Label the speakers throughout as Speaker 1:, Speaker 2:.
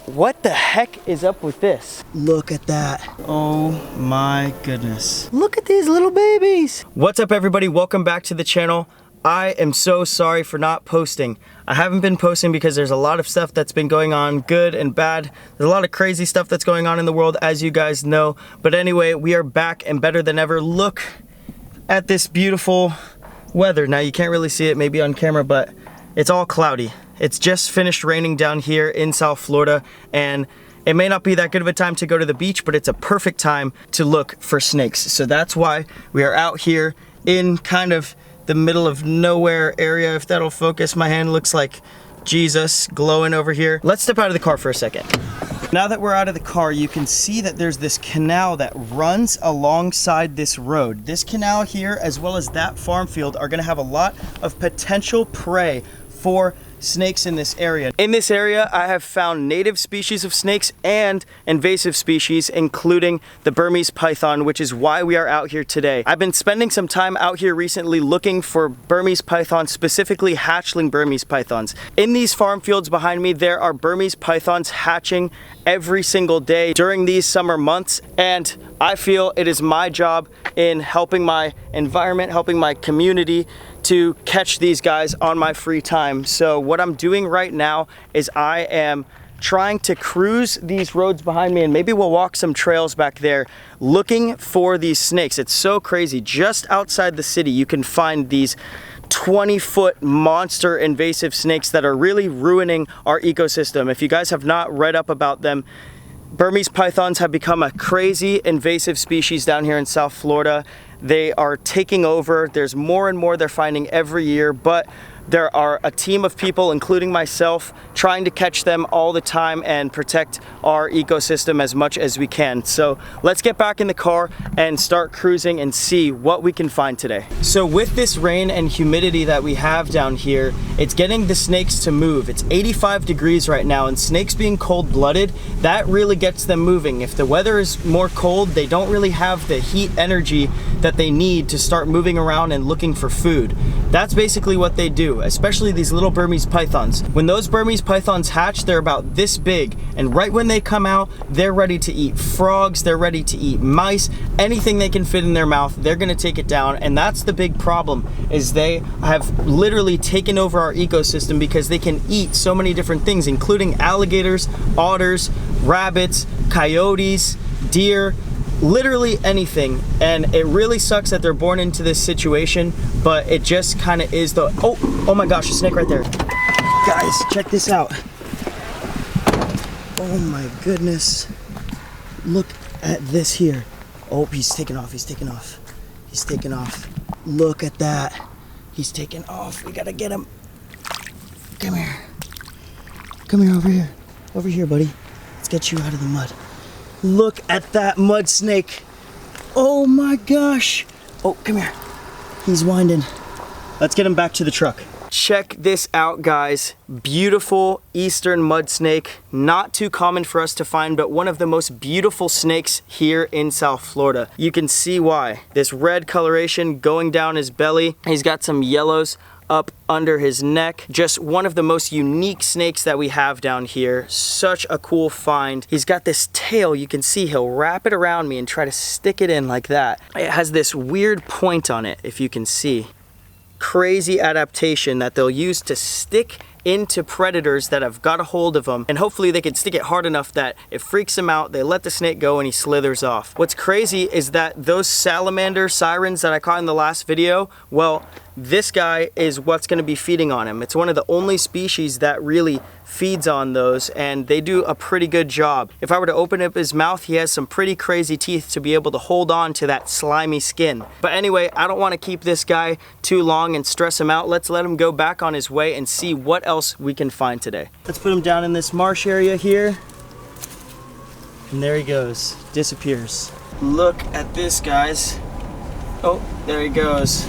Speaker 1: What the heck is up with this? Look at that. Oh my goodness. Look at these little babies. What's up everybody? Welcome back to the channel. I am so sorry for not posting. I haven't been posting because there's a lot of stuff that's been going on, good and bad. There's a lot of crazy stuff that's going on in the world, as you guys know. But anyway, we are back and better than ever. Look at this beautiful weather. Now you can't really see it maybe on camera, but it's all cloudy. It's just finished raining down here in South Florida, and it may not be that good of a time to go to the beach, but it's a perfect time to look for snakes. So that's why we are out here in kind of the middle of nowhere area. If that'll focus, my hand looks like Jesus glowing over here. Let's step out of the car for a second. Now that we're out of the car, you can see that there's this canal that runs alongside this road. This canal here, as well as that farm field, are gonna have a lot of potential prey for snakes in this area. In this area, I have found native species of snakes and invasive species, including the Burmese python, which is why we are out here today. I've been spending some time out here recently looking for Burmese pythons, specifically hatchling Burmese pythons. In these farm fields behind me, there are Burmese pythons hatching every single day during these summer months, and I feel it is my job in helping my environment, helping my community to catch these guys on my free time. So what I'm doing right now is I am trying to cruise these roads behind me, and maybe we'll walk some trails back there looking for these snakes. It's so crazy. Just outside the city, you can find these 20-foot monster invasive snakes that are really ruining our ecosystem. If you guys have not read up about them, Burmese pythons have become a crazy invasive species down here in South Florida. They are taking over. There's more and more they're finding every year, but there are a team of people, including myself, trying to catch them all the time and protect our ecosystem as much as we can. So let's get back in the car and start cruising and see what we can find today. So with this rain and humidity that we have down here, it's getting the snakes to move. It's 85 degrees right now, and snakes being cold-blooded, that really gets them moving. If the weather is more cold, they don't really have the heat energy that they need to start moving around and looking for food. That's basically what they do, especially these little Burmese pythons. When those Burmese pythons hatch, they're about this big, and right when they come out, they're ready to eat frogs, they're ready to eat mice, anything they can fit in their mouth, they're gonna take it down. And that's the big problem, is they have literally taken over our ecosystem because they can eat so many different things, including alligators, otters, rabbits, coyotes, deer, literally anything. And it really sucks that they're born into this situation, but it just kind of is the oh my gosh, a snake right there. Guys, check this out. Oh my goodness, look at this here. Oh, he's taking off. Look at that, he's taking off. We gotta get him. Come here, over here buddy. Let's get you out of the mud. Look at that mud snake. Oh my gosh. Oh, come here. He's winding. Let's get him back to the truck. Check this out, guys. Beautiful eastern mud snake. Not too common for us to find, but one of the most beautiful snakes here in South Florida. You can see why. This red coloration going down his belly. He's got some yellows up under his neck. Just one of the most unique snakes that we have down here. Such a cool find. He's got this tail. You can see he'll wrap it around me and try to stick it in like that. It has this weird point on it, if you can see. Crazy adaptation that they'll use to stick into predators that have got a hold of them, and hopefully they can stick it hard enough that it freaks them out, they let the snake go, and he slithers off. What's crazy is that those salamander sirens that I caught in the last video, well, this guy is what's going to be feeding on him. It's one of the only species that really feeds on those, and they do a pretty good job. If I were to open up his mouth, he has some pretty crazy teeth to be able to hold on to that slimy skin. But anyway, I don't want to keep this guy too long and stress him out. Let's let him go back on his way and see what else we can find today. Let's put him down in this marsh area here. And there he goes, disappears. Look at this, guys. Oh, there he goes.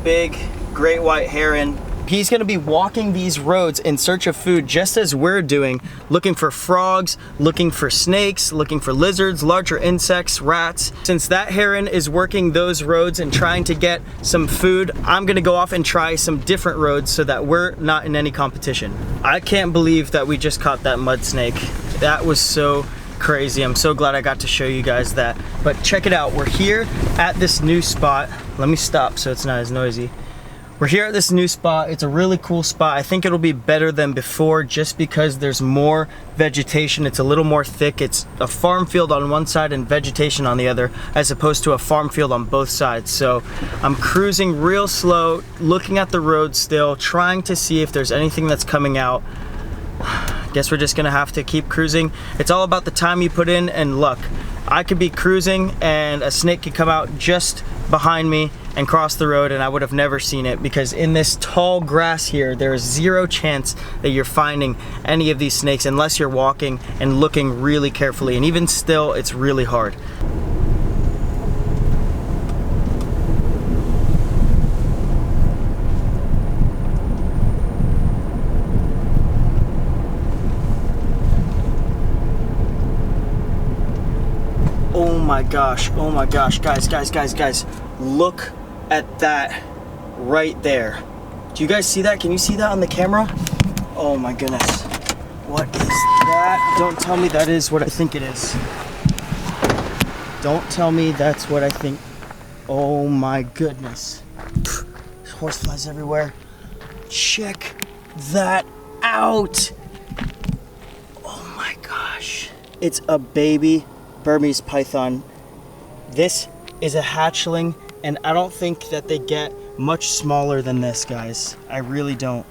Speaker 1: Big great white heron. He's gonna be walking these roads in search of food just as we're doing, looking for frogs, looking for snakes, looking for lizards, larger insects, rats. Since that heron is working those roads and trying to get some food, I'm gonna go off and try some different roads so that we're not in any competition. I can't believe that we just caught that mud snake. That was so crazy. I'm so glad I got to show you guys that. But check it out, we're here at this new spot. Let me stop so it's not as noisy. We're here at this new spot. It's a really cool spot. I think it'll be better than before just because there's more vegetation. It's a little more thick. It's a farm field on one side and vegetation on the other, as opposed to a farm field on both sides. So I'm cruising real slow, looking at the road still, trying to see if there's anything that's coming out. Guess we're just gonna have to keep cruising. It's all about the time you put in and luck. I could be cruising and a snake could come out just behind me and cross the road and I would have never seen it, because in this tall grass here, there is zero chance that you're finding any of these snakes unless you're walking and looking really carefully. And even still, it's really hard. Oh my gosh, guys, look at that right there. Do you guys see that? Can you see that on the camera? Oh my goodness. What is that? Don't tell me that is what I think it is. Don't tell me that's what I think. Oh my goodness. There's horseflies everywhere. Check that out. Oh my gosh. It's a baby Burmese python. This is a hatchling, and I don't think that they get much smaller than this, guys. I really don't.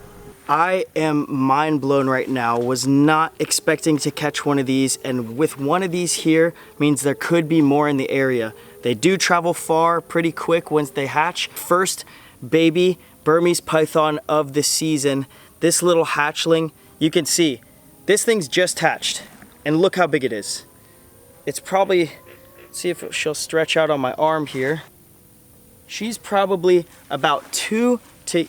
Speaker 1: I am mind blown right now. Was not expecting to catch one of these, and with one of these here means there could be more in the area. They do travel far pretty quick once they hatch. First baby Burmese python of the season. This little hatchling, you can see this thing's just hatched, and look how big it is. It's probably, see if she'll stretch out on my arm here. She's probably about 2 to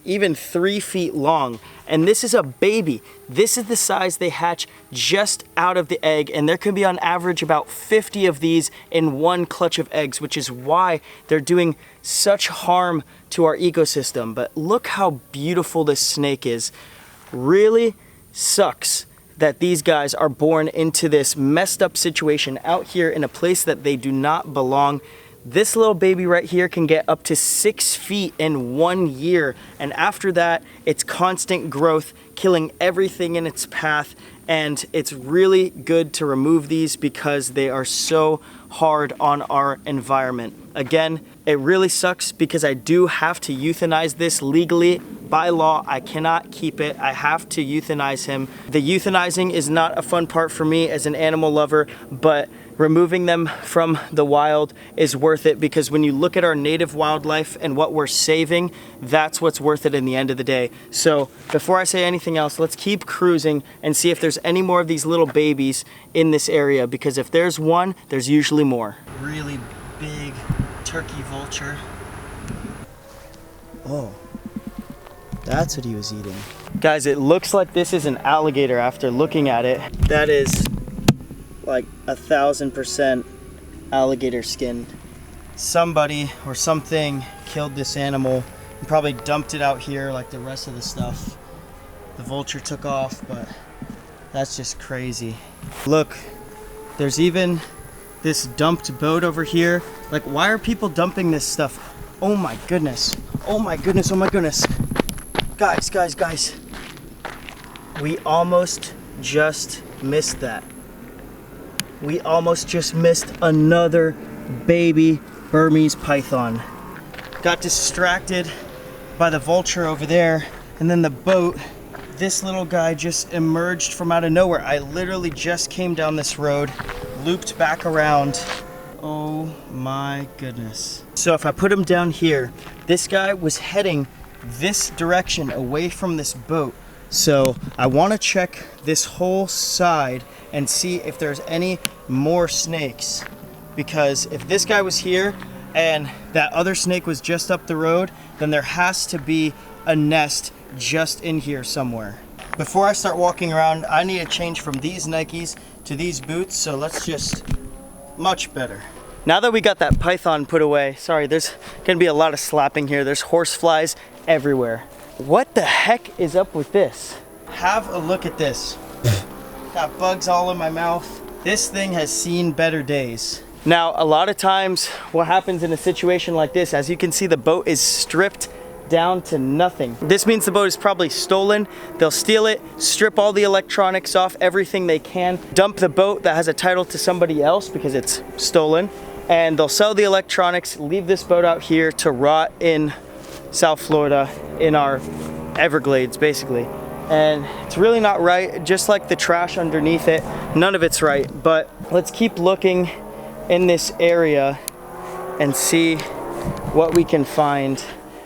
Speaker 1: even 3 feet long. And this is a baby. This is the size they hatch just out of the egg. And there can be on average about 50 of these in one clutch of eggs, which is why they're doing such harm to our ecosystem. But look how beautiful this snake is. Really sucks that these guys are born into this messed up situation out here in a place that they do not belong. This little baby right here can get up to 6 feet in 1 year. And after that, it's constant growth, killing everything in its path. And it's really good to remove these because they are so hard on our environment. Again, it really sucks because I do have to euthanize this legally. By law, I cannot keep it. I have to euthanize him. The euthanizing is not a fun part for me as an animal lover, but removing them from the wild is worth it, because when you look at our native wildlife and what we're saving, that's what's worth it in the end of the day. So before I say anything else, let's keep cruising and see if there's any more of these little babies in this area, because if there's one, there's usually more. Really big turkey vulture. Oh, that's what he was eating. Guys, it looks like this is an alligator after looking at it. That is like 1000% alligator skin. Somebody or something killed this animal and probably dumped it out here like the rest of the stuff. The vulture took off, but that's just crazy. Look, there's even this dumped boat over here. Like, why are people dumping this stuff? Oh my goodness. Oh my goodness, oh my goodness. Guys. We almost just missed that. We almost just missed another baby Burmese python. Got distracted by the vulture over there, and then the boat. This little guy just emerged from out of nowhere. I literally just came down this road, looped back around. Oh my goodness. So if I put him down here, this guy was heading this direction away from this boat. So I want to check this whole side and see if there's any more snakes, because if this guy was here and that other snake was just up the road, then there has to be a nest just in here somewhere. Before I start walking around, I need to change from these Nikes to these boots, so let's just, much better. Now that we got that python put away, sorry, there's gonna be a lot of slapping here. There's horse flies everywhere. What the heck is up with this? Have a look at this. Got bugs all in my mouth. This thing has seen better days. Now, a lot of times what happens in a situation like this, as you can see, the boat is stripped down to nothing. This means the boat is probably stolen. They'll steal it, strip all the electronics off, everything they can, dump the boat that has a title to somebody else because it's stolen, and they'll sell the electronics, leave this boat out here to rot in South Florida in our Everglades, basically. And it's really not right, just like the trash underneath it. None of it's right, but let's keep looking in this area and see what we can find,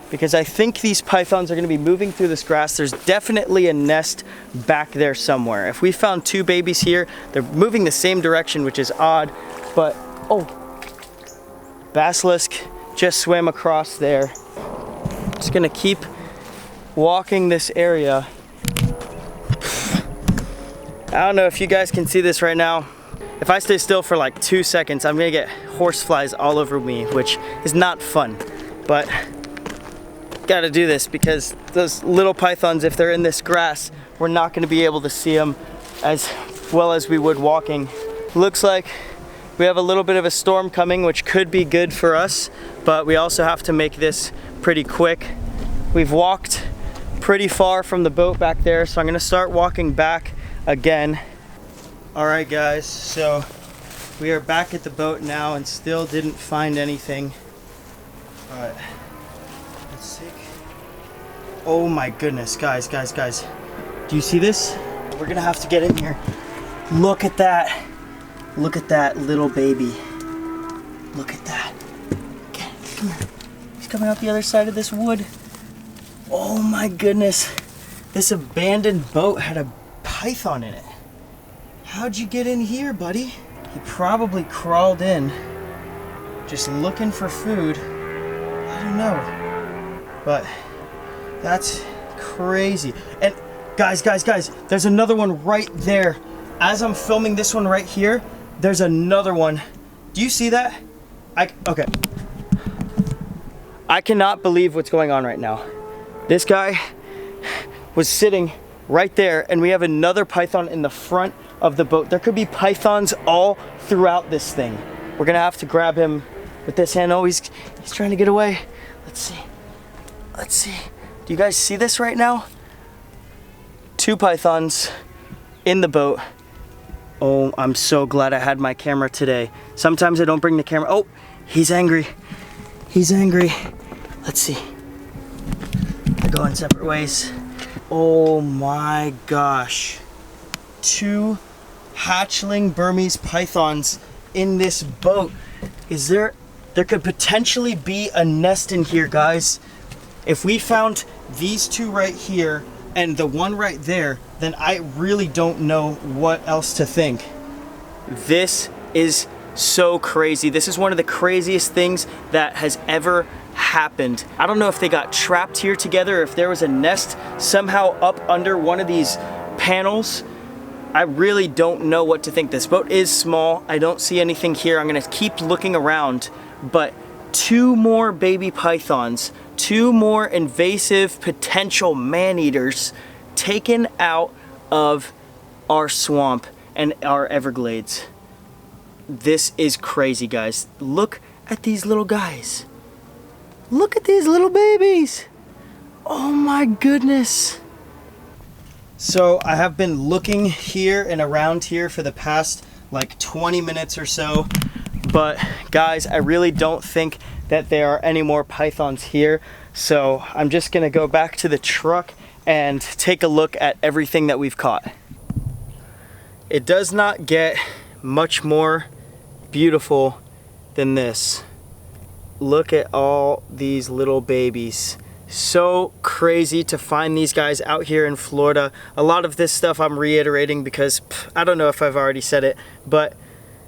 Speaker 1: because I think these pythons are going to be moving through this grass. There's definitely a nest back there somewhere. If we found two babies here, they're moving the same direction, which is odd, but oh, basilisk just swam across there. Just gonna keep walking this area. I don't know if you guys can see this right now. If I stay still for like 2 seconds, I'm gonna get horse flies all over me, which is not fun, but gotta do this because those little pythons, if they're in this grass, we're not gonna be able to see them as well as we would walking. Looks like we have a little bit of a storm coming, which could be good for us, but we also have to make this pretty quick. We've walked pretty far from the boat back there, so I'm gonna start walking back again. All right guys, so we are back at the boat now and still didn't find anything, but let's see. Oh my goodness, guys, do you see this? We're gonna have to get in here. Look at that little baby. Look at that. Okay, come here. He's coming out the other side of this wood. Oh my goodness, this abandoned boat had a python in it. How'd you get in here, buddy? He probably crawled in just looking for food. I don't know, but that's crazy. And guys, there's another one right there. As I'm filming this one right here, there's another one. Do you see that? Okay. I cannot believe what's going on right now. This guy was sitting right there, and we have another python in the front of the boat. There could be pythons all throughout this thing. We're gonna have to grab him with this hand. Oh, he's trying to get away. Let's see. Do you guys see this right now? Two pythons in the boat. Oh, I'm so glad I had my camera today. Sometimes I don't bring the camera. Oh, he's angry. Let's see. They're going separate ways. Oh my gosh. Two hatchling Burmese pythons in this boat. There could potentially be a nest in here, guys. If we found these two right here and the one right there, then I really don't know what else to think. This is so crazy. This is one of the craziest things that has ever happened. I don't know if they got trapped here together, or if there was a nest somehow up under one of these panels. I really don't know what to think. This boat is small. I don't see anything here. I'm gonna keep looking around, but two more baby pythons, two more invasive potential man-eaters taken out of our swamp and our Everglades. This is crazy, guys. Look at these little guys. Look at these little babies. Oh my goodness. So I have been looking here and around here for the past like 20 minutes or so, but guys, I really don't think that there are any more pythons here. So I'm just gonna go back to the truck and take a look at everything that we've caught. It does not get much more beautiful than this. Look at all these little babies. So crazy to find these guys out here in Florida. A lot of this stuff I'm reiterating because I don't know if I've already said it, but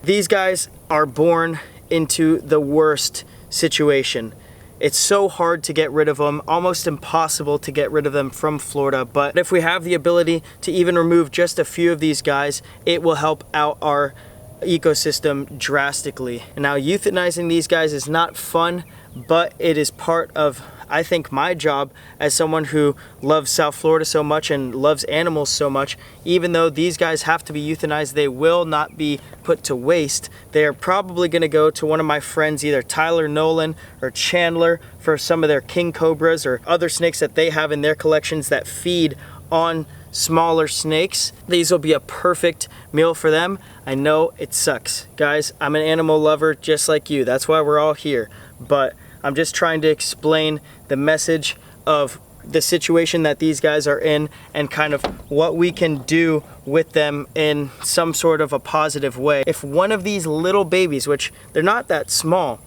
Speaker 1: these guys are born into the worst situation. It's so hard to get rid of them, almost impossible to get rid of them from Florida. But if we have the ability to even remove just a few of these guys, it will help out our ecosystem drastically. And now euthanizing these guys is not fun, but it is part of, I think, my job as someone who loves South Florida so much and loves animals so much. Even though these guys have to be euthanized, they will not be put to waste. They are probably going to go to one of my friends, either Tyler Nolan or Chandler, for some of their king cobras or other snakes that they have in their collections that feed on smaller snakes. These will be a perfect meal for them. I know it sucks. Guys, I'm an animal lover just like you. That's why we're all here. But I'm just trying to explain the message of the situation that these guys are in and kind of what we can do with them in some sort of a positive way. If one of these little babies, which they're not that small,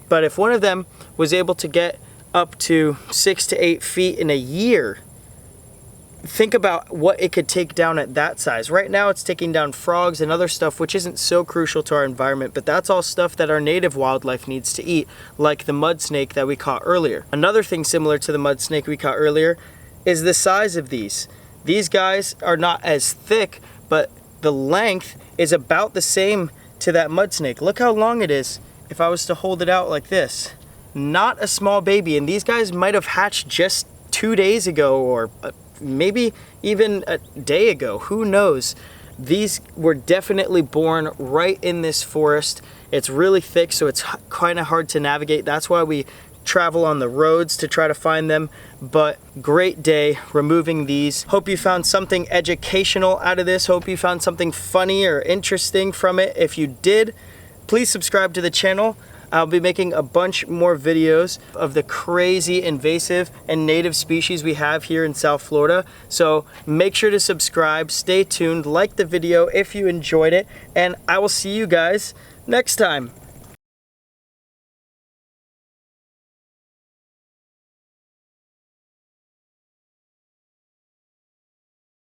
Speaker 1: but if one of them was able to get up to 6 to 8 feet in a year, think about what it could take down at that size. Right now it's taking down frogs and other stuff which isn't so crucial to our environment, but that's all stuff that our native wildlife needs to eat, like the mud snake that we caught earlier. Another thing similar to the mud snake we caught earlier is the size of these. These guys are not as thick, but the length is about the same to that mud snake. Look how long it is if I was to hold it out like this. Not a small baby, and these guys might have hatched just 2 days ago or maybe even a day ago, who knows. These were definitely born right in this forest. It's really thick, so it's kind of hard to navigate. That's why we travel on the roads to try to find them. But great day removing these. Hope you found something educational out of this. Hope you found something funny or interesting from it. If you did, please subscribe to the channel. I'll be making a bunch more videos of the crazy invasive and native species we have here in South Florida. So make sure to subscribe, stay tuned, like the video if you enjoyed it, and I will see you guys next time.